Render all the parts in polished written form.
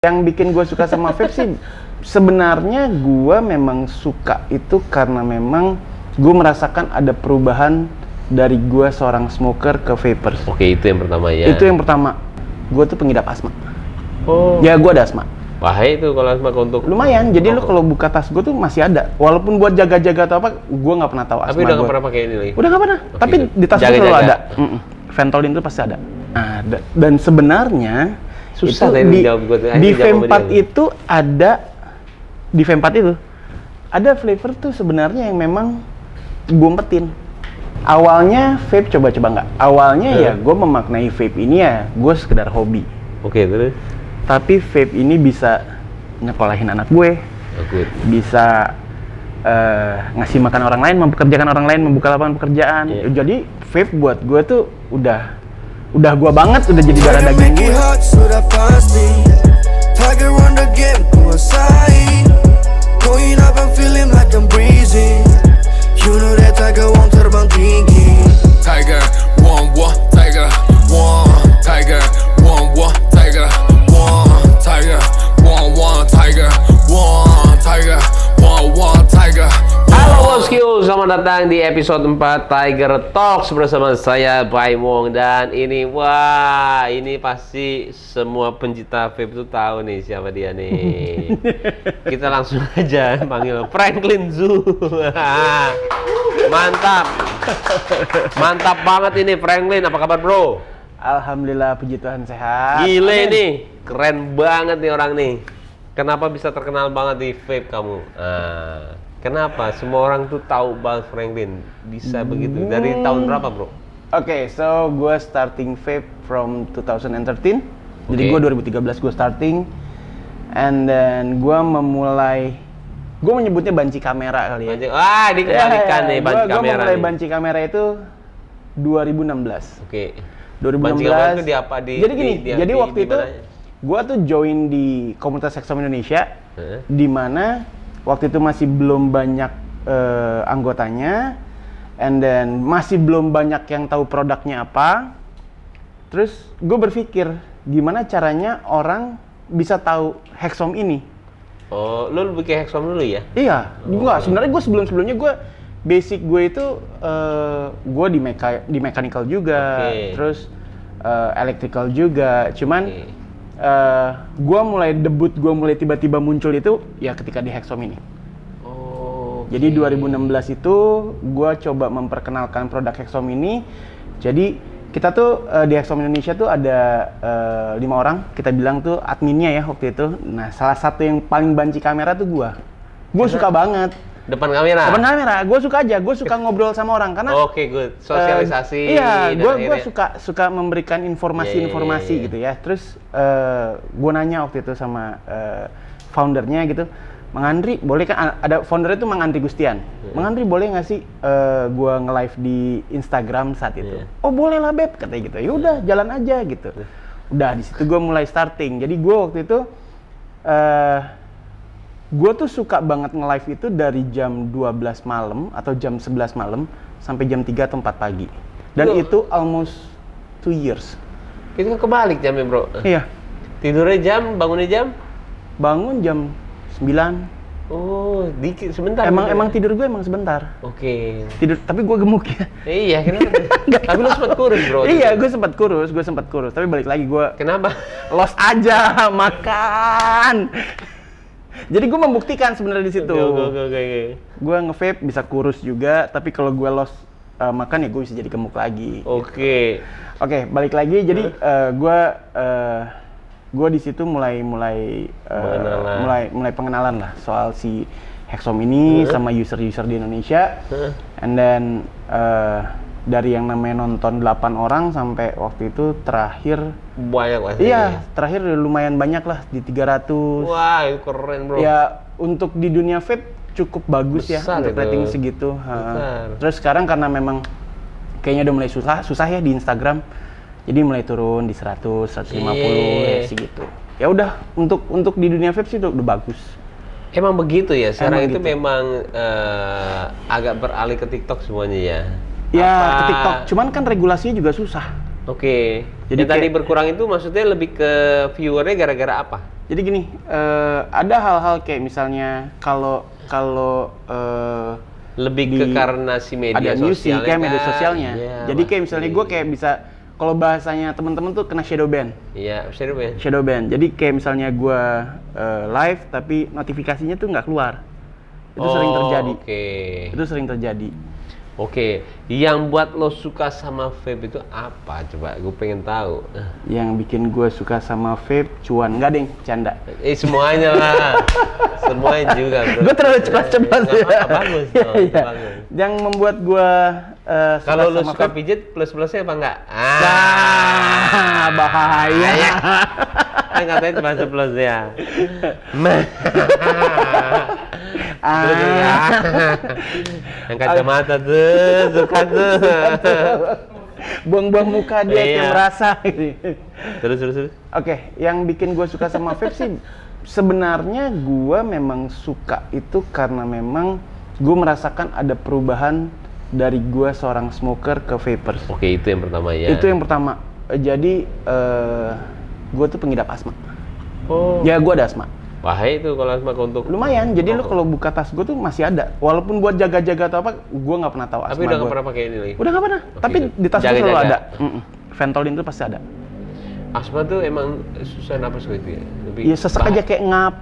Yang bikin gue suka sama vape sih, sebenarnya gue memang suka itu karena memang gue merasakan ada perubahan dari gue seorang smoker ke vapers. Oke, itu yang pertama ya. Itu yang pertama. Gue tuh pengidap asma. Oh. Ya gue ada asma. Bahaya itu kalau asma untuk. Lumayan. Jadi lo kalau buka tas gue tuh masih ada. Walaupun buat jaga-jaga atau apa, gue nggak pernah tahu asma. Tapi udah nggak pernah pakai ini lagi. Udah nggak pernah. Okay, tapi good. Di tas gue Jaga-jaga. selalu ada. Ventolin tuh pasti ada. Nah, dan sebenarnya susah itu di vape 4 itu ada di vape 4 itu ada flavor tuh sebenarnya yang memang gue umpetin. Awalnya vape coba-coba nggak. Awalnya ya gue memaknai vape ini ya gue sekedar hobi. Oke, terus? Tapi vape ini bisa nyekolahin anak gue, bisa ngasih makan orang lain, mempekerjakan orang lain, membuka lapangan pekerjaan. Jadi vape buat gue tuh udah gue banget, udah jadi darah daging gue. Sudah pasti Tiger run the game, kuasai. Going up, I'm feeling like I'm breezy. You know that Tiger won't terbang tinggi. Tiger, one, Tiger, one, Tiger, one, Tiger, one, Tiger, one, Tiger, one, Tiger, one, Tiger. Halo bosku, selamat datang di episode 4 Tiger Talks bersama saya Bai Wong. Dan ini, wah, ini pasti semua pencinta vape itu tahu nih siapa dia nih. Kita langsung aja panggil Franklin Zhu. Mantap. Mantap banget ini Franklin, apa kabar bro? Alhamdulillah, puji Tuhan sehat. Gile nih, keren banget nih orang nih. Kenapa bisa terkenal banget di vape kamu? Kenapa semua orang tuh tahu banget Franklin bisa begitu? Dari tahun berapa bro? Oke, so gue starting vape from 2013. Jadi gue 2013 gue starting, and then gue memulai, gue menyebutnya banci kamera kali ya. Wah, dikembalikan nih banci kamera. Gue mulai nih. banci kamera itu 2016. Oke. 2016. Banci kamera itu di apa? Jadi gini, jadi waktu itu gue tuh join di komunitas Hexom Indonesia, di mana waktu itu masih belum banyak anggotanya, and then masih belum banyak yang tahu produknya apa. Terus gue berpikir gimana caranya orang bisa tahu Hexom ini. Oh, lu bikin Hexom dulu ya? Iya, enggak. Sebenarnya gue sebelumnya gue basic gue itu gue di mechanical juga, terus electrical juga. Cuman gue mulai debut, gue mulai tiba-tiba muncul itu ya ketika di Hexom ini. Jadi 2016 itu gue coba memperkenalkan produk Hexom ini. Jadi kita tuh di Hexom Indonesia tuh ada 5 orang, kita bilang tuh adminnya ya waktu itu. Nah, salah satu yang paling banci kamera tuh gue. Gue suka banget. Depan kamera? Depan kamera, gue suka aja, gue suka ngobrol sama orang karena. Oke, good. Sosialisasi. Iya, gue suka memberikan informasi gitu ya. Terus gue nanya waktu itu sama foundernya gitu, Mang Andri, boleh kan ada foundernya itu Mang Andri Gustian. Mang Andri boleh nggak sih gue nge-live di Instagram saat itu? Oh boleh lah beb, katanya gitu. Ya udah jalan aja gitu. Udah di situ gue mulai starting. Jadi gue waktu itu gue tuh suka banget nge-live itu dari jam 12 malam atau jam 11 malam sampai jam 3 atau 4 pagi. Dan itu almost 2 years. Itu kan kebalik jamnya bro. Iya. Tidurnya jam, bangunnya jam? Bangun jam 9. Oh, dikit sebentar. Emang tidur gue emang sebentar. Oke. Tidur, tapi gue gemuk ya. Iya, kenapa? Tapi lu sempat kurus bro. Iya, gue sempat kurus. Tapi balik lagi gue Kenapa? lost aja, makan. Jadi gue membuktikan sebenarnya di situ. Oke. Gue nge-vape bisa kurus juga, tapi kalau gue lost makan ya gue bisa jadi gemuk lagi. Oke. Oke, balik lagi. Jadi gue di situ mulai pengenalan lah soal si Hexom ini sama user-user di Indonesia. And then dari yang namanya nonton 8 orang sampai waktu itu terakhir banyak pasti. Iya, terakhir lumayan banyak lah di 300. Wah, itu keren bro. Ya, untuk di dunia vape cukup bagus besar ya untuk itu. rating segitu. Terus sekarang karena memang kayaknya udah mulai susah ya di Instagram. Jadi mulai turun di 100, 150 ya segitu. Ya udah, untuk di dunia vape sih udah bagus. Emang begitu ya, sekarang Emang itu gitu. memang agak beralih ke TikTok semuanya ya? Ya, ke TikTok. Cuman kan regulasinya juga susah. Oke. Jadi Jadi tadi berkurang itu maksudnya lebih ke viewernya gara-gara apa? Jadi gini, ada hal-hal kayak misalnya kalau lebih ke karena si media ada music sosialnya kayak media kan? sosialnya. Iya, Jadi kayak misalnya pasti. gue kayak bisa, kalau bahasanya temen-temen tuh kena shadow ban. Iya, shadow ban. Shadow ban. Jadi kayak misalnya gue live tapi notifikasinya tuh nggak keluar. Itu sering terjadi. Oke. Itu sering terjadi. Oke, yang buat lo suka sama vape itu apa? Coba gue pengen tahu. Yang bikin gue suka sama vape, cuan. Nggak deng, canda. Semuanya lah. Semuanya juga, bro. Gue terlalu cepat-cepat Nggak apa-apa, bagus dong, Iya. bagus. Yang membuat gue Kalau lo sama suka vape, pijit, plus-plusnya apa enggak? bahaya. Kan katanya cuma plus ya. Yang kacamata tuh, suka tuh. Buang-buang muka dia Iya. kayak merasa. Terus. Oke, yang bikin gue suka sama vape sih sebenarnya gue memang suka itu karena memang gue merasakan ada perubahan dari gue seorang smoker ke vapers. Oke, itu yang pertama ya. Itu yang pertama. Jadi gue tuh pengidap asma. Oh. Ya gue ada asma. Bahaya itu kalau asma untuk. Lumayan. Jadi lu kalau buka tas gue tuh masih ada. Walaupun buat jaga-jaga atau apa, gue nggak pernah tahu asma. Tapi udah nggak gua. pernah pakai ini lagi. Udah nggak pernah. Oke, Tapi itu. di tas gue selalu Jaga-jaga. ada. Ventolin tuh pasti ada. Asma tuh emang susah napas gitu ya. Lebih Iya sesek aja kayak ngap.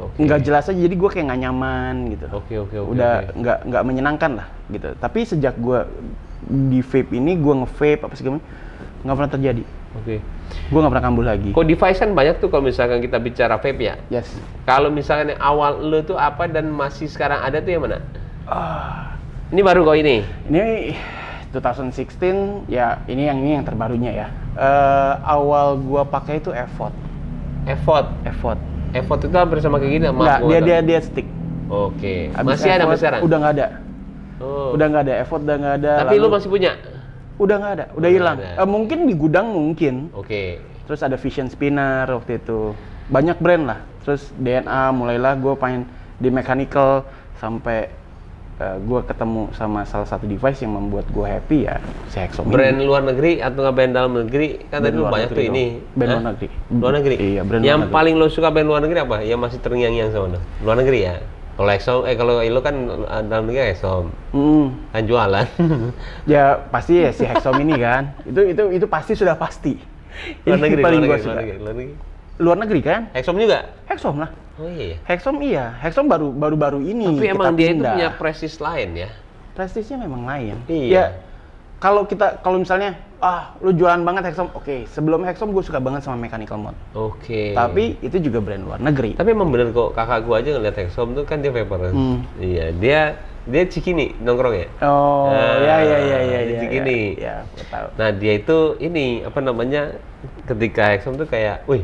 Oke. Nggak jelas aja. Jadi gue kayak nggak nyaman gitu. Oke. Udah nggak menyenangkan lah gitu. Tapi sejak gue di vape ini, gue nge-vape apa segala macam, nggak pernah terjadi. Oke. Gue nggak pernah kambuh lagi. Kok device kan banyak tuh kalau misalkan kita bicara vape ya. Yes. Kalau misalkan yang awal lo tuh apa dan masih sekarang ada tuh yang mana? Ah, Ini baru kok ini. ini 2016 ya. Ini yang terbarunya ya. Awal gue pakai itu Effort. Effort Effort itu hampir sama kayak gini sama nggak, aku, atau? dia stick. Oke. Abis Masih ada Effort, sampai sekarang? Udah nggak ada. Oh. Udah nggak ada. Effort udah nggak ada. Tapi lalu- lu masih punya? Udah nggak ada. Udah Udah hilang. nggak ada. Mungkin di gudang mungkin. Oke. Terus ada Vision Spinner waktu itu. Banyak brand lah. Terus DNA mulailah gue pengen di mechanical sampai gue ketemu sama salah satu device yang membuat gue happy ya si Hexom ini. Brand luar negeri atau nggak brand dalam negeri? Kan tadi Brand lu luar banyak tuh negeri ini. dong. Brand Hah? luar negeri. Luar negeri? Iya, brand Yang luar negeri. paling lo suka brand luar negeri apa? Yang masih terngiang-ngiang sama lo? Luar negeri ya? Kalau Exxon, kalau lo kan dalam negeri Exxon. Kan jualan. Ya pasti ya si Hexom ini kan. Itu pasti sudah pasti. Luar Ini negeri, paling luar gue negeri, suka. luar negeri. Luar negeri kan? Exxon juga? Hexom lah. Oh iya. Hexom baru ini. Tapi kita emang dia itu pindah. punya prestis lain ya? Prestisnya memang lain. Iya. Ya, kalau misalnya, lu jualan banget Hexom, oke. Sebelum Hexom gue suka banget sama Mechanical Mod. Oke. Tapi itu juga brand luar negeri. Tapi emang bener kok, kakak gua aja ngeliat Exxon tuh kan dia vapor. Iya, dia Cikini nongkrong ya? Oh, Nah, ya. di Cikini. Ya, gue tahu. Nah dia itu ini apa namanya ketika Exxon tuh kayak, wih,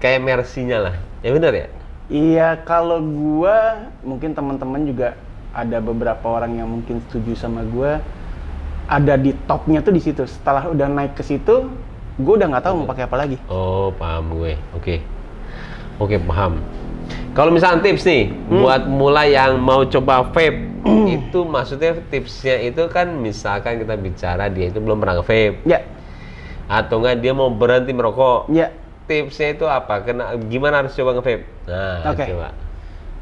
kayak Mercy-nya lah. Ya benar ya? Iya, kalau gua mungkin teman-teman juga ada beberapa orang yang mungkin setuju sama gua. Ada di topnya tuh di situ. Setelah udah naik ke situ, gua udah nggak tahu mau pakai apa lagi. Oh paham gue. Oke paham. Kalau misalnya tips nih buat mulai yang mau coba vape, itu maksudnya tipsnya itu kan misalkan kita bicara dia itu belum pernah vape Ya, atau enggak dia mau berhenti merokok. ya. Tipsnya itu apa? Gimana harus coba nge-vape? Nah, Oke. coba.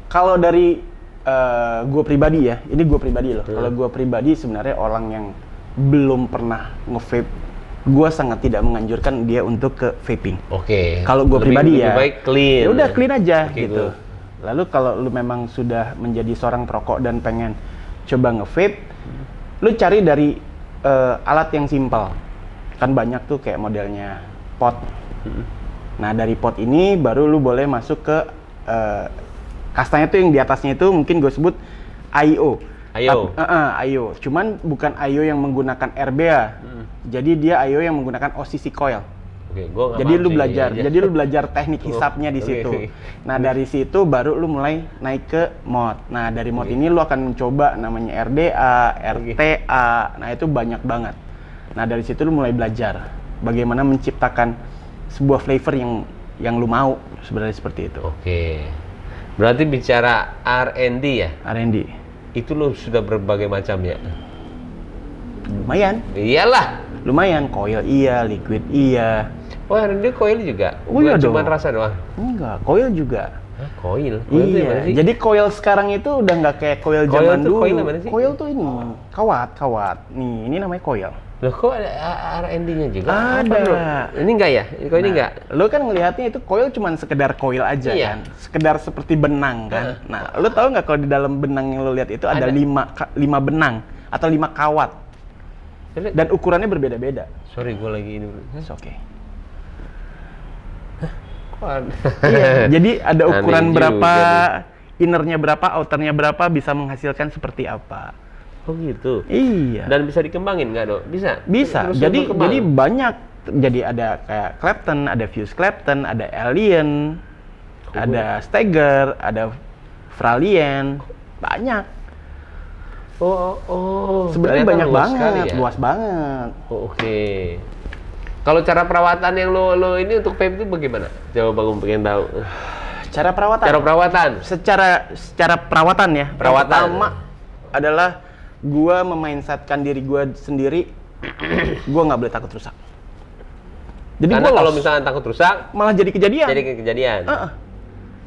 Kalau dari gue pribadi ya, ini gue pribadi loh. Kalau gue pribadi sebenarnya orang yang belum pernah nge-vape, gue sangat tidak menganjurkan dia untuk ke vaping. Oke. Kalau gue pribadi lebih ya, baik clean. ya udah clean aja Oke, gitu. good. Lalu kalau lu memang sudah menjadi seorang perokok dan pengen coba nge-vape, lu cari dari alat yang simpel. Kan banyak tuh kayak modelnya pot. Nah dari pot ini baru lu boleh masuk ke kastanya tuh yang di atasnya itu mungkin gue sebut IO. IO. Cuman bukan IO yang menggunakan RBA. Jadi dia IO yang menggunakan OCC coil. Oke, gua nggak Jadi paham lu sih, belajar. iya. Jadi lu belajar teknik hisapnya di Oke. situ. Nah, dari situ baru lu mulai naik ke mod. Nah, dari mod ini lu akan mencoba namanya RDA, RTA. Nah, itu banyak banget. Nah, dari situ lu mulai belajar bagaimana menciptakan sebuah flavor yang lu mau, sebenarnya seperti itu. Oke. Berarti bicara R&D ya? R&D. Itu lo sudah berbagai macam ya? Lumayan. Iyalah. Lumayan, coil iya, liquid iya. Oh, R&D coil juga? Oh iya dong. Cuma rasa doang? Enggak, coil juga. Hah, coil? Coil itu yang mana Iya, sih? jadi coil sekarang itu udah nggak kayak coil Coil zaman tuh dulu. coil yang mana sih? Coil tuh ini, kawat. Nih, ini namanya coil. Loh, kok ada R&D-nya juga? Ada. Apa, bro? Ini enggak ya? Kok ini enggak? Lo kan ngelihatnya itu coil cuman sekedar coil aja Iya. kan, sekedar seperti benang kan. Nah, lo tahu nggak kalau di dalam benang yang lo lihat itu ada 5 benang atau 5 kawat dan ukurannya berbeda-beda. Sorry, gue lagi ini. It's okay. Kok ada? Iya, jadi ada ukuran Aneh berapa, juga innernya berapa, outernya berapa, bisa menghasilkan seperti apa. Oh gitu. Iya. Dan bisa dikembangin nggak, Dok? Bisa? Bisa. Terus Jadi berkembang? banyak. Jadi ada kayak Clapton, ada Fuse Clapton, ada Alien, ada Steger, ada Fralien, banyak. Sebenarnya Ternyata banyak luas banget, sekali ya? luas banget. Oh, oke. Kalau cara perawatan yang lo ini untuk vape itu bagaimana? Coba Bang pengen tahu. Cara perawatan. Cara perawatan. Secara perawatan ya. Perawatan. Yang pertama adalah gua memindsetkan diri gua sendiri, gua nggak boleh takut rusak. Jadi Karena gua kalau loss. misalnya takut rusak, Malah jadi kejadian. jadi kejadian.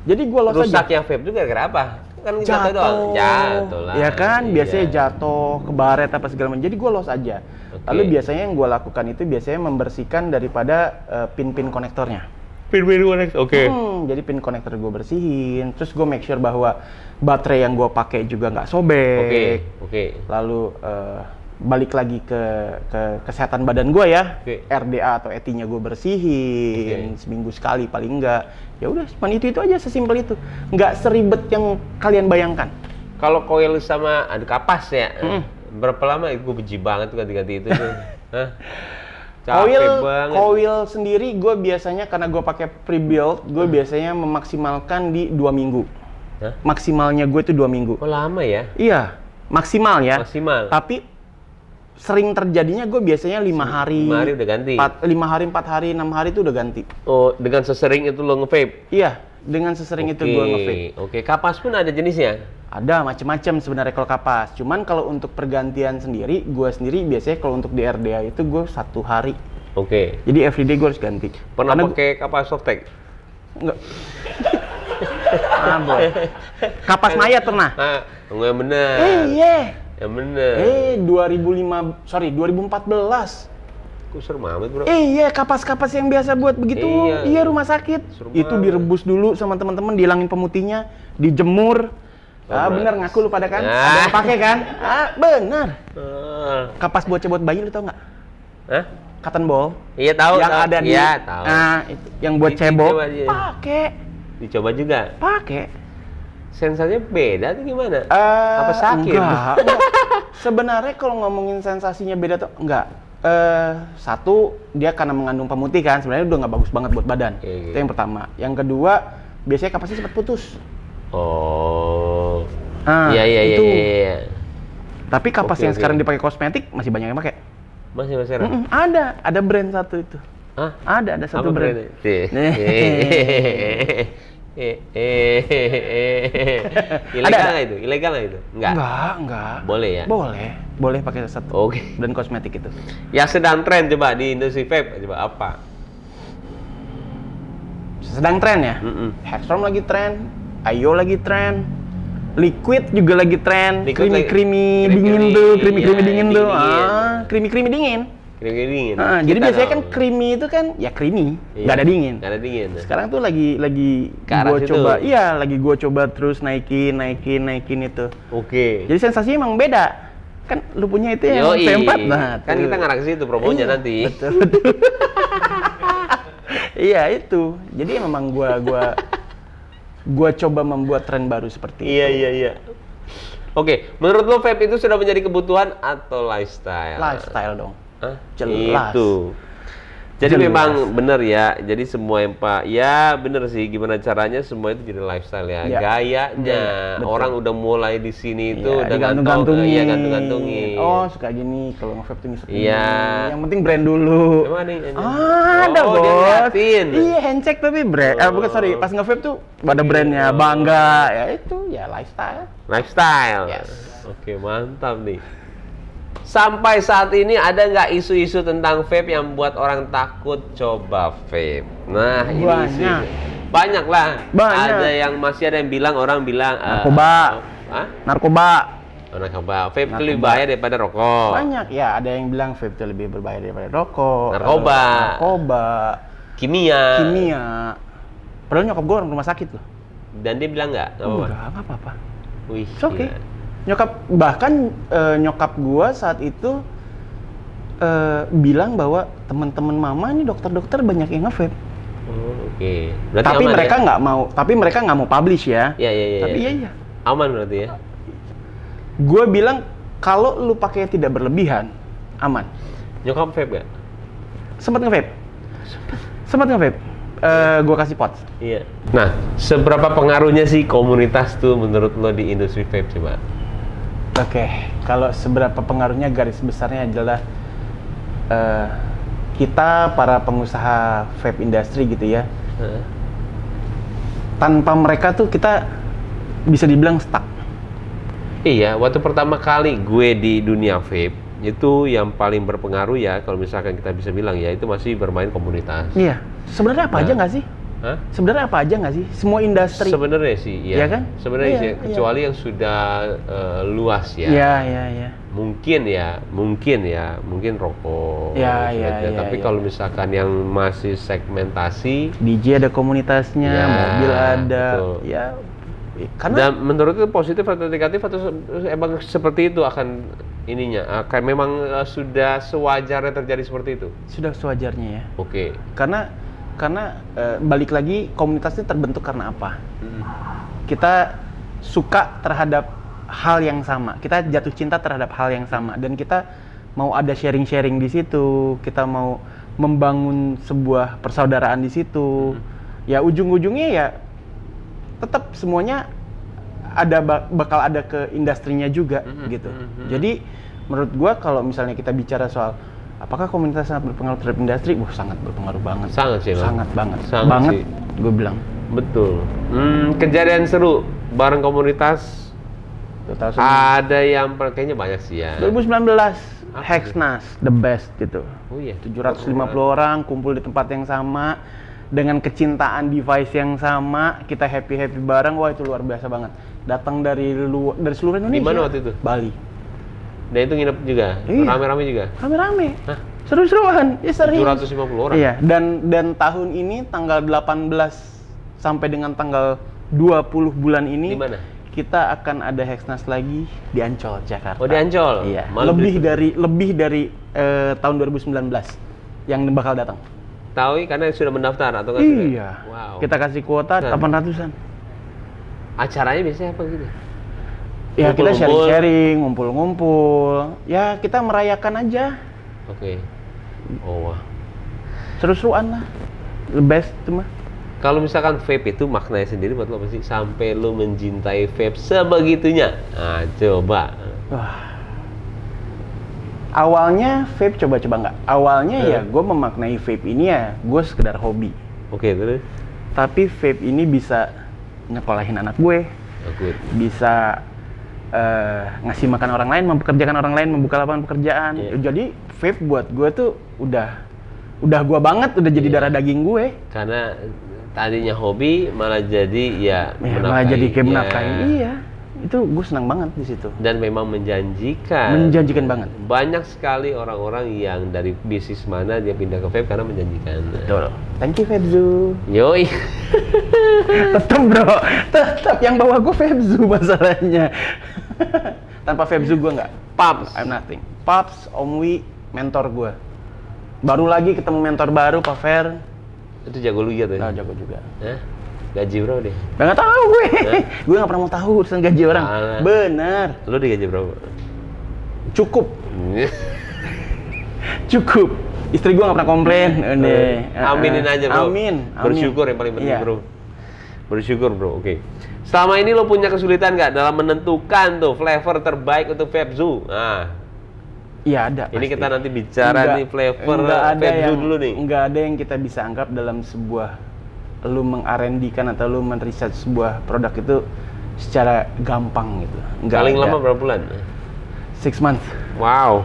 Jadi gua loss Rusak aja. yang vape juga gara apa? Kan jatuh doang. Jatuh lah. Ya kan, Iya. biasanya jatuh, kebaret apa segala macam. Jadi gua loss aja. Oke. Lalu biasanya yang gua lakukan itu biasanya membersihkan daripada pin-pin konektornya. Pin-pin connect. Oke. Jadi pin konektor gue bersihin, terus gue make sure bahwa baterai yang gue pakai juga nggak sobek. Oke. Lalu balik lagi ke kesehatan badan gue ya, Oke. RDA atau ET-nya gue bersihin seminggu sekali paling enggak. Ya udah, cuma itu aja, sesimpel itu. Nggak seribet yang kalian bayangkan. Kalau coil sama ada kapas ya. Berapa lama? Gue benci banget tuh ganti-ganti itu tuh. Hah? Capek banget. Coil sendiri gue biasanya karena gue pakai pre-build, gue biasanya memaksimalkan di 2 minggu. Hah? Maksimalnya gue itu 2 minggu. Oh lama ya? Iya, maksimal ya. Maksimal. Tapi sering terjadinya gue biasanya 5 hari. 5 hari udah ganti. 5 hari, 4 hari, 6 hari itu udah ganti. Oh, dengan sesering itu lo nge-vape? Iya, dengan sesering itu gue nge-vape. Oke, kapas pun ada jenisnya? Ada macam-macam sebenarnya kalau kapas. Cuman kalau untuk pergantian sendiri, gue sendiri biasanya kalau untuk di RDA itu gue 1 hari. Oke. Jadi everyday gue harus ganti. Pernah Karena pakai kapas softtek? Enggak. Boy. Kapas mayat pernah? Enggak yang bener. Iya. Yang bener. 2014. Kok serem amat, bro? Iya, kapas-kapas yang biasa buat begitu. Iya. Iya, rumah sakit. Serem Itu banget. direbus dulu sama teman-teman, dihilangin pemutihnya, dijemur. Bener ngaku lu pada kan? Ada yang pakai kan? Bener. Kapas buat bayi lu tau nggak? Hah? Cotton ball. Iya tahu. Yang ada di tahu. itu yang buat Dicoba cebok. aja. Pakai. Dicoba juga. Pakai. Sensasinya beda tuh gimana? Apa sakit? Enggak. Sebenarnya kalau ngomongin sensasinya beda tuh enggak. Satu, dia karena mengandung pemutih kan, sebenarnya udah nggak bagus banget buat badan. Oke. Itu yang pertama. Yang kedua, biasanya kapasnya cepat putus. Oh. Itu. Iya. Tapi kapas Oke, yang oke. sekarang dipakai kosmetik masih banyak yang pakai. Masih serem. Ada brand satu itu. Hah? Ada satu Apa brand. Ilegal Ada. nggak itu? Ilegal nggak itu? Enggak. Boleh ya? Boleh pakai satu Oke. brand kosmetik itu. Yang sedang tren coba di industri vape coba apa? Sedang tren ya. Hextrom lagi tren, IO lagi tren, Liquid juga lagi tren, Liquid lagi- creamy creamy, dingin tuh, creamy iya, dingin tuh. dingin. Creamy dingin. Kering dingin. Jadi Kita biasanya dong. kan creamy itu kan ya creamy, Iya. nggak ada dingin. Nggak ada dingin. Sekarang tuh lagi Ke arah gua situ. coba, lagi gua coba terus naikin itu. Oke. Jadi sensasinya emang beda. Kan lu punya itu yang Yoi. V4, nah Kan tuh. kita ngarah ke situ promonya Iya, nanti. Betul. Iya itu. Jadi memang gua coba membuat tren baru seperti itu. Iya. Oke, menurut lo vape itu sudah menjadi kebutuhan atau lifestyle? Lifestyle dong. Hah? Jelas. Itu. Jadi Jelas. memang benar ya. Jadi semua yang ya bener sih. Gimana caranya semua itu jadi lifestyle ya. Ya. Gayanya Betul. orang udah mulai di sini itu Iya, udah digantung-gantungin. Iya gantung-gantungin. Oh, suka gini kalau nge-vape tuh ngisi. Iya. Yang penting brand dulu. Emang nih? Ada, oh, Bos. dia ngeliatin. Iya, handshake tapi brand. Bukan, sorry, pas nge-vape tuh ada brandnya, bangga. Ya itu, ya lifestyle. Lifestyle. Yes. Oke, mantap nih. Sampai saat ini ada nggak isu-isu tentang vape yang buat orang takut coba vape? Nah, ini isu. Banyak lah. Banyak. Ada yang bilang, orang bilang Narkoba. Narkoba. Vape itu lebih bahaya daripada rokok. Banyak ya, ada yang bilang vape itu lebih berbahaya daripada rokok. Narkoba. Kimia. Padahal nyokap gue orang rumah sakit loh. Dan dia bilang nggak? Enggak apa-apa. Wih, oke. Nyokap gue saat itu bilang bahwa teman-teman mama ini dokter-dokter banyak yang nge-vape. Oke. Tapi mereka nggak mau. Tapi mereka nggak mau publish ya. Iya. Tapi iya. Aman berarti ya. Gue bilang kalau lu pakai tidak berlebihan, aman. Nyokap vape gak? Sempat nge-vape. Gue kasih pot. Iya. Nah, seberapa pengaruhnya sih komunitas tuh menurut lo di industri vape coba? Oke, kalau seberapa pengaruhnya garis besarnya adalah kita para pengusaha vape industry gitu ya. Tanpa mereka tuh kita bisa dibilang stuck. Iya, waktu pertama kali gue di dunia vape itu yang paling berpengaruh ya kalau misalkan kita bisa bilang ya itu masih bermain komunitas. Iya. Sebenarnya apa aja nggak sih? Sebenarnya apa aja nggak sih? Semua industri. Sebenarnya sih, ya. Iya kan? Sebenarnya sih, kecuali yang sudah luas ya. Iya. Mungkin rokok. Iya. Tapi kalau misalkan yang masih segmentasi, DJ ada komunitasnya, mobil ada. Betul. Ya. Karena dan menurut itu positif atau negatif atau emang seperti itu akan ininya? Akan memang sudah sewajarnya terjadi seperti itu? Sudah sewajarnya ya. Oke. Karena balik lagi komunitasnya terbentuk karena apa? Kita suka terhadap hal yang sama, kita jatuh cinta terhadap hal yang sama, dan kita mau ada sharing di situ, kita mau membangun sebuah persaudaraan di situ. Ya ujung-ujungnya ya tetap semuanya bakal ada ke industrinya juga gitu. Jadi menurut gua kalau misalnya kita bicara soal apakah komunitas sangat berpengaruh terhadap industri? Sangat berpengaruh banget. Sangat sih, sangat banget. Sangat sih. Gue bilang. Betul. Kejadian seru bareng komunitas. Ada yang kayaknya banyak sih ya. 2019 Hexnas the best gitu. Oh iya. 750 orang kumpul di tempat yang sama dengan kecintaan device yang sama, kita happy bareng. Wah, itu luar biasa banget. Datang dari seluruh Indonesia. Di mana waktu itu? Bali. Dan itu nginep juga? Iya. Rame-rame juga? Rame-rame. Seru-seruan. Ya serius. 750 orang? Iya, dan tahun ini tanggal 18 sampai dengan tanggal 20 bulan ini. Di mana? Kita akan ada Hexnas lagi di Ancol, Jakarta. Oh, di Ancol? Iya. Lebih dari tahun 2019 yang bakal datang. Tahu karena sudah mendaftar atau kan? Iya. Sudah? Wow. Kita kasih kuota 800-an. Acaranya biasanya apa gitu? Ya kita sharing-sharing, ngumpul-ngumpul. Ya kita merayakan aja. Oke. Oh wah. Seru-seruan lah. The best itu mah. Kalau misalkan vape itu maknanya sendiri buat lo apa sih? Sampai lo mencintai vape sebegitunya. Nah, coba. Wah. Awalnya vape coba-coba nggak. Awalnya ya gue memaknai vape ini ya gue sekedar hobi. Oke, terus? Tapi vape ini bisa nyekolahin anak gue. Good. Bisa ngasih makan orang lain, mempekerjakan orang lain, membuka lapangan pekerjaan. Jadi vape buat gue tuh udah gue banget, udah jadi darah daging gue. Karena tadinya hobi malah jadi menafkahi. Malah jadi kayak menafkahi. Iya. Itu gue senang banget di situ. Dan memang menjanjikan. Menjanjikan banget. Banyak sekali orang-orang yang dari bisnis mana dia pindah ke vape karena menjanjikan. Betul. Thank you Febzu. Yoi. Tetap bro. Tetap yang bawa gue Febzu masalahnya. Tanpa Febzu gue nggak. Paps. I'm nothing. Paps, Om Wi, mentor gue. Baru lagi ketemu mentor baru, Pak Fer. Itu jago lu gitu ya? Jago juga. Gaji berapa deh? Nggak tahu gue. Gue nggak pernah mau tahu urusan gaji orang. Bener. Lu digaji berapa? Cukup. Cukup. Istri gue nggak pernah komplain. Aminin aja bro. Amin. Bersyukur yang paling penting bro. Bersyukur bro. Oke. Selama ini lo punya kesulitan nggak dalam menentukan tuh flavor terbaik untuk Febzu? Nah. Iya ada. Ini pasti. Kita nanti bicara nih flavor Febzu dulu nih. Nggak ada yang kita bisa anggap dalam sebuah lu meng-R&D-kan atau lu men-research sebuah produk itu secara gampang gitu. Paling lama berapa bulan? 6 months. Wow,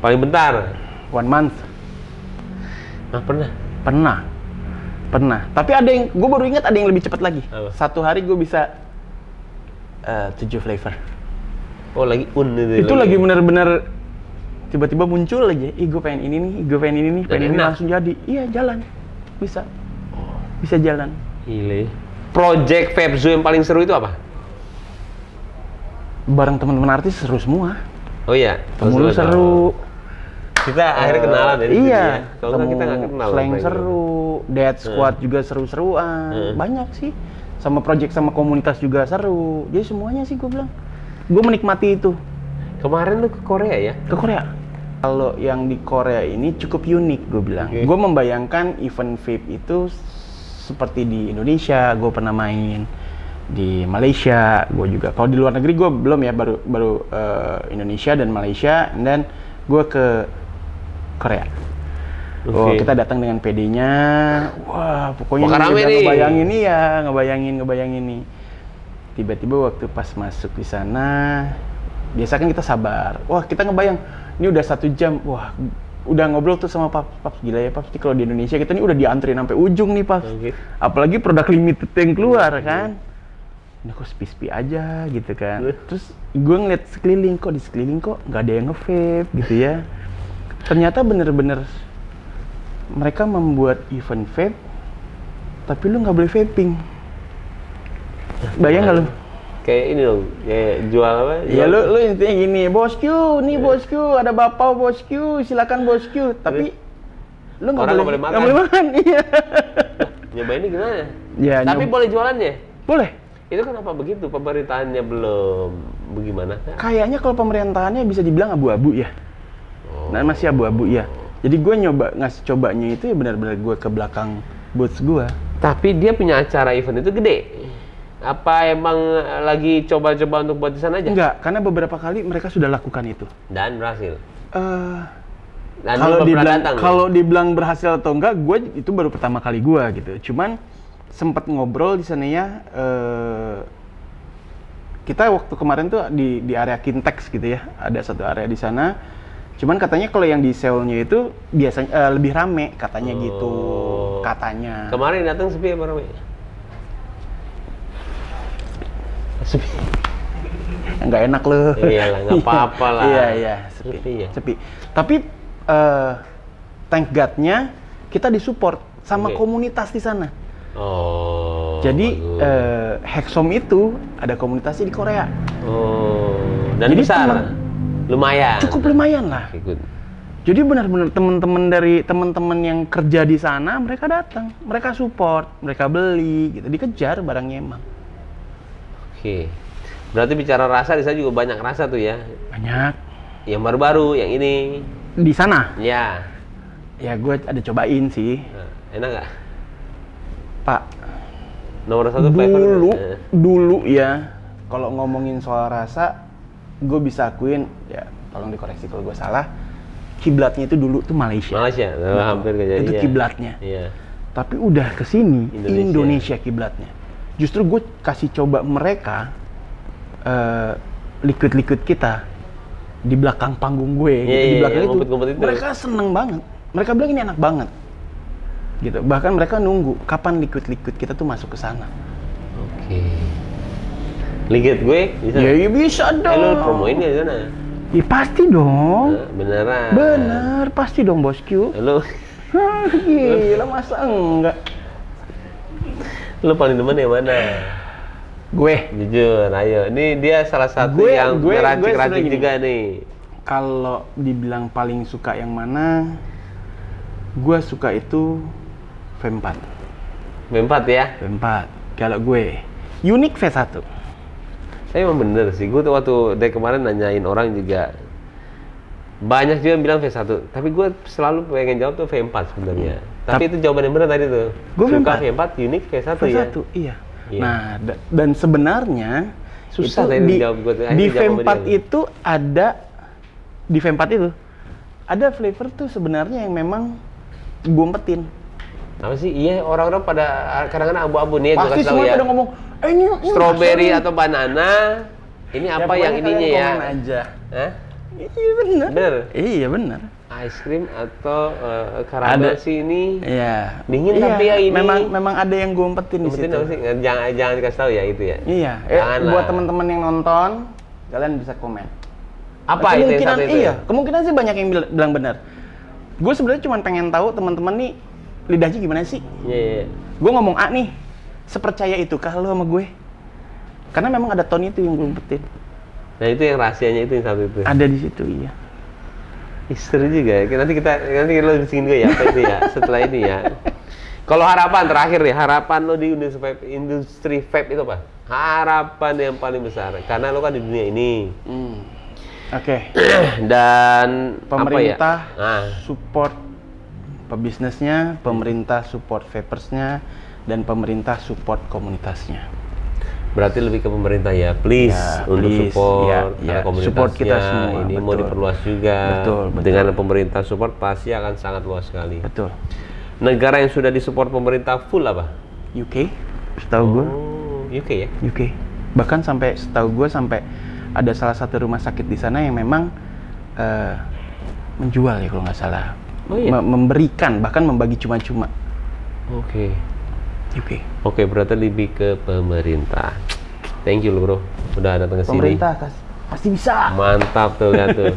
paling bentar. 1 month. Nah, Pernah. Tapi ada yang, gue baru ingat ada yang lebih cepat lagi. Apa? 1 hari gue bisa 7 flavor. Oh, lagi Itu lagi bener-bener tiba-tiba muncul aja. Gue pengen ini nih, pengen ini enak. langsung jadi. Iya, jalan. Bisa jalan. Gile. Project Vape Zoo yang paling seru itu apa? Bareng teman-teman artis seru semua. Oh iya, Temu seru. Kita akhirnya kenalan ya. Iya. Kalau nggak kita nggak kenal. Slang seru, Dead Squad juga seru-seruan. Banyak sih. Sama project sama komunitas juga seru. Jadi semuanya sih gue bilang. Gue menikmati itu. Kemarin lu ke Korea ya? Ke Korea. Kalau yang di Korea ini cukup unik gue bilang. Okay. Gue membayangkan event vape itu seperti di Indonesia. Gue pernah main di Malaysia. Gue juga. Kalau di luar negeri gue belum ya. Baru Indonesia dan Malaysia. Dan gue ke Korea. Okay. Oh, kita datang dengan PD-nya. Wah, pokoknya rame nih. Ngebayangin nih. Tiba-tiba waktu pas masuk di sana, biasa kan kita sabar. Wah, kita ngebayang, ini udah 1 jam. Wah, udah ngobrol tuh sama Paps. Gila ya, Paps. Kalau di Indonesia kita nih udah diantri sampai ujung nih, Paps. Okay. Apalagi produk limited yang keluar kan. Ini kok sepi-sepi aja gitu kan. Terus gue ngeliat sekeliling, kok di sekeliling kok nggak ada yang nge-vape gitu ya. Ternyata bener-bener mereka membuat event vape, tapi lu nggak boleh vaping. Bayang nggak lu? Kayak ini dong, kayak jual apa? Ya lu intinya gini, bosku, nih bosku, ada bapak bosku, silakan bosku. Tapi lu nggak boleh makan. Nggak boleh makan, iya. Nyobainnya gimana? Ya, tapi boleh jualannya? Boleh. Itu kenapa begitu? Pemerintahannya belum bagaimana? Kayaknya kalau pemerintahannya bisa dibilang abu-abu ya. Nah, masih abu-abu ya. Jadi gue ngasih cobanya itu ya benar-benar gue ke belakang boots gue. Tapi dia punya acara event itu gede. Apa emang lagi coba-coba untuk buat di sana aja? Enggak, karena beberapa kali mereka sudah lakukan itu. Dan berhasil. Dan kalau dibilang berhasil atau enggak, gue itu baru pertama kali gue gitu. Cuman sempat ngobrol di sana ya. Kita waktu kemarin tuh di area Kintex gitu ya. Ada satu area di sana. Cuman katanya kalau yang di Seoul-nya itu biasanya lebih rame katanya gitu. Katanya. Kemarin datang sepi apa rame? Sepi. Nggak enak loh. Iyalah, nggak apa-apa lah. Iya, sepi ya. Sepi. Tapi thank God-nya kita disupport sama komunitas di sana. Oh. Jadi Hexom itu ada komunitasnya di Korea. Oh. Dan jadi besar. Lumayan. Cukup lumayan lah. Okay, good. Jadi benar-benar teman-teman yang kerja di sana mereka datang, mereka support, mereka beli, gitu. Dikejar barangnya emang. Oke. Berarti bicara rasa di sana juga banyak rasa tuh ya? Banyak. Yang baru-baru, yang ini. Di sana? Ya. Ya gue ada cobain sih. Nah, enak nggak? Pak. Nomor 1 flavor. Dulu ya. Kalau ngomongin soal rasa, gue bisa akuin, ya tolong dikoreksi kalau gue salah, kiblatnya itu dulu tuh Malaysia. Hampir kejadian. Itu kiblatnya. Iya. Tapi udah kesini Indonesia kiblatnya. Justru gue kasih coba mereka liquid kita di belakang panggung gue, gitu, di belakang itu. Mereka seneng banget. Mereka bilang ini enak banget. Gitu. Bahkan mereka nunggu kapan liquid kita tuh masuk ke sana. Oke. Liquid gue bisa? Ya bisa dong. Lu promoin nggak di sana? Ya pasti dong. Beneran? Bener, pasti dong bosku. Lu? Gila, masa enggak? Lu paling demen yang mana? Gue. Jujur, ayo. Ini dia salah satu yang meracik-racik juga nih. Kalau dibilang paling suka yang mana, gue suka itu V4. V4 ya? V4. Kalau gue, unik V1. Tapi emang bener sih, gue tuh waktu dari kemarin nanyain orang juga banyak juga yang bilang V1, tapi gue selalu pengen jawab tuh V4 sebenarnya. Tapi itu jawaban yang benar tadi tuh. Gue suka V4, unik V1 ya? Iya. Nah, dan sebenarnya susah itu jawab gue tuh. Di V4 itu ada flavor tuh sebenarnya yang memang gue umpetin. Apa sih? Iya, orang-orang pada kadang-kadang abu-abu nih, gue kasih tahu ya. Pada ngomong, ini strawberry atau banana. Ini apa yang ininya ya? Komen aja. Iya benar. Bener? Iya benar. Ice cream atau karamel sih ini Iya. dingin Iya, tapi ya ini. Memang ada yang gue umpetin di situ. Apa sih? Jangan dikasih tahu ya itu ya. Iya. Buat teman-teman yang nonton, kalian bisa komen. Apa itu yang satu itu? Iya, kemungkinan sih banyak yang bilang benar. Gue sebenarnya cuma pengen tahu teman-teman nih lidahnya gimana sih. Iya. Gue ngomong A nih, sepercaya itu kah lo sama gue? Karena memang ada tone itu yang gue umpetin. Nah itu yang rahasianya itu yang satu itu. Ada di situ, iya. Seru juga ya. Nanti lo bisingin gue ya apa itu ya setelah ini ya. Kalau harapan terakhir nih, harapan lo di industri vape itu apa? Harapan yang paling besar. Karena lo kan di dunia ini. Oke. Dan pemerintah apa ya? support pebisnisnya, pemerintah support vapersnya, dan pemerintah support komunitasnya. Berarti lebih ke pemerintah ya, please Ya, untuk please, support ya, komunitasnya. support kita semua, ini betul. mau diperluas juga. Betul. Dengan pemerintah support pasti akan sangat luas sekali. Betul. Negara yang sudah disupport pemerintah full apa? UK, setahu gue. Oh, UK ya? UK. Bahkan setahu gue sampai ada salah satu rumah sakit di sana yang memang menjual ya kalau nggak salah. Oh, iya? Memberikan, bahkan membagi cuma-cuma. Oke. UK. Oke, berarti lebih ke pemerintah. Thank you lo bro, udah datang ke sini. Pemerintah pasti bisa. Mantap tuh kan tuh.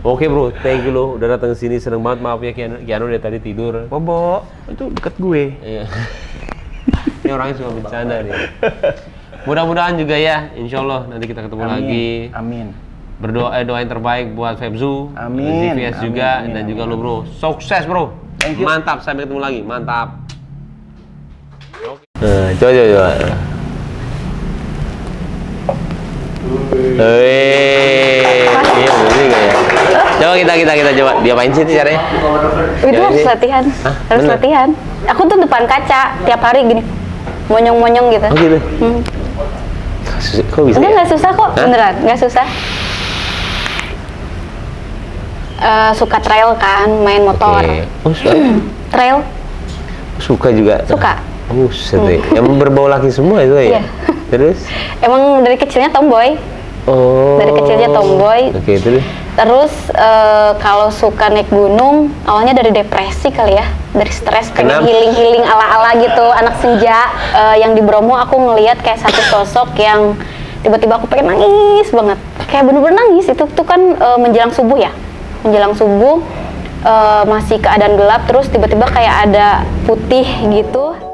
Oke bro, thank you lo udah datang ke sini. Seneng banget, maaf ya Kiano dari tadi tidur. Bobo, itu deket gue. Iya. Ini orangnya suka bercanda nih. Mudah-mudahan juga ya, insya Allah nanti kita ketemu lagi. Amin. Berdoa doain terbaik buat Febzu, Amin. ZVS juga, Amin. dan juga lo bro. Sukses bro. Thank you. Mantap, sampai ketemu lagi. Mantap. Coba. Iya bener juga ya. Coba kita coba. Diapain sih caranya? Itu harus latihan. Harus bener? latihan. Aku tuh depan kaca tiap hari gini. Monyong-monyong gitu. Oh gitu. Kok bisa? Enggak, Ya? nggak susah kok, Hah? beneran, nggak susah. Suka trail kan, main motor. Oke. Oh, Trail, suka juga. suka. Buset deh. Yang berbau laki semua itu ya. Iya. Terus? Emang dari kecilnya tomboy. Oh. Dari kecilnya tomboy. Oke, terus? Terus kalau suka naik gunung, awalnya dari depresi kali ya, dari stres, pengen Kenapa? healing ala-ala gitu, anak senja. Yang di Bromo aku ngelihat kayak satu sosok yang tiba-tiba aku pengen nangis banget, kayak bener-bener nangis. Itu tuh kan menjelang subuh ya, menjelang subuh masih keadaan gelap, terus tiba-tiba kayak ada putih gitu.